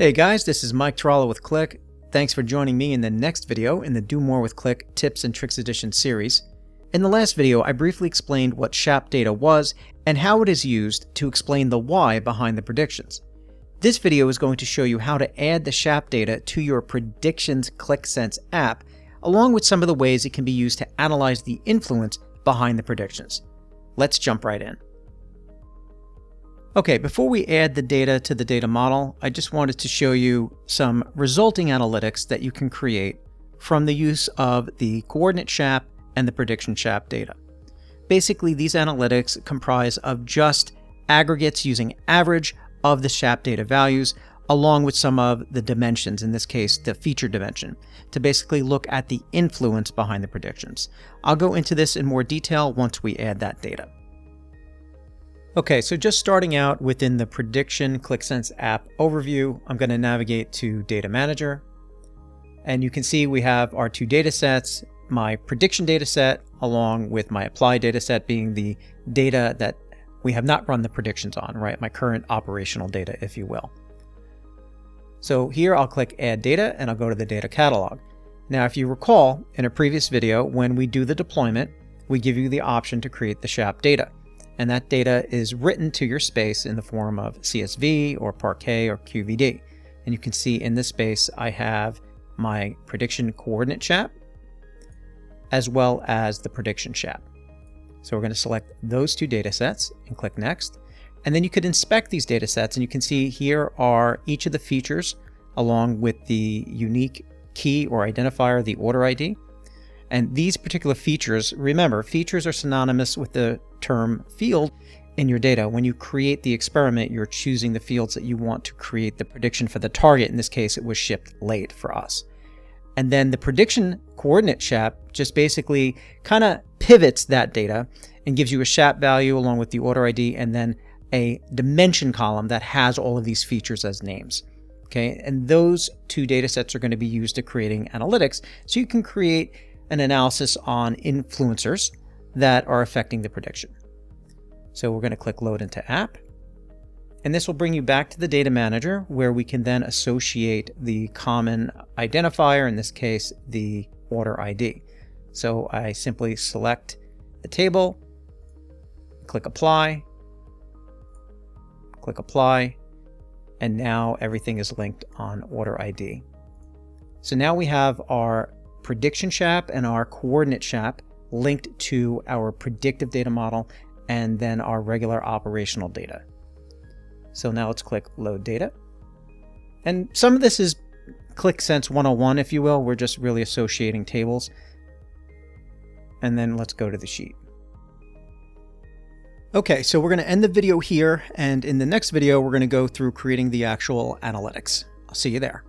Hey guys, this is Mike Trolla with Qlik. Thanks for joining me in the next video in the Do More with Qlik Tips and Tricks Edition series. In the last video, I briefly explained what SHAP Data was and how it is used to explain the why behind the predictions. This video is going to show you how to add the SHAP data to your Predictions Qlik Sense app, along with some of the ways it can be used to analyze the influence behind the predictions. Let's jump right in. Okay, before we add the data to the data model, I just wanted to show you some resulting analytics that you can create from the use of the coordinate SHAP and the prediction SHAP data. Basically, these analytics comprise of just aggregates using average of the SHAP data values, along with some of the dimensions, in this case, the feature dimension, to basically look at the influence behind the predictions. I'll go into this in more detail once we add that data. Okay, so just starting out within the Prediction Qlik Sense app overview, I'm going to navigate to Data Manager. And you can see we have our two datasets, my prediction dataset along with my apply dataset being the data that we have not run the predictions on, right? My current operational data, if you will. So here I'll click Add Data and I'll go to the Data Catalog. Now, if you recall in a previous video, when we do the deployment, we give you the option to create the SHAP data. And that data is written to your space in the form of CSV or Parquet or QVD. And you can see in this space, I have my prediction coordinate SHAP, as well as the prediction SHAP. So we're going to select those two data sets and click Next. And then you could inspect these data sets, and you can see here are each of the features along with the unique key or identifier, the order ID. And these particular features, remember, features are synonymous with the term field in your data. When you create the experiment, you're choosing the fields that you want to create the prediction for the target. In this case, it was shipped late for us. And then the prediction coordinate SHAP just basically kind of pivots that data and gives you a SHAP value along with the order ID and then a dimension column that has all of these features as names. Okay, and those two data sets are going to be used to creating analytics, so you can create an analysis on influencers that are affecting the prediction. So we're going to click Load into App. And this will bring you back to the Data Manager, where we can then associate the common identifier, in this case, the order ID. So I simply select the table, click Apply, and now everything is linked on order ID. So now we have our prediction SHAP and our coordinate SHAP linked to our predictive data model and then our regular operational data. So now let's click Load Data. And some of this is Qlik Sense 101, if you will. We're just really associating tables. And then let's go to the sheet. Okay, so we're going to end the video here, and in the next video, we're going to go through creating the actual analytics. I'll see you there.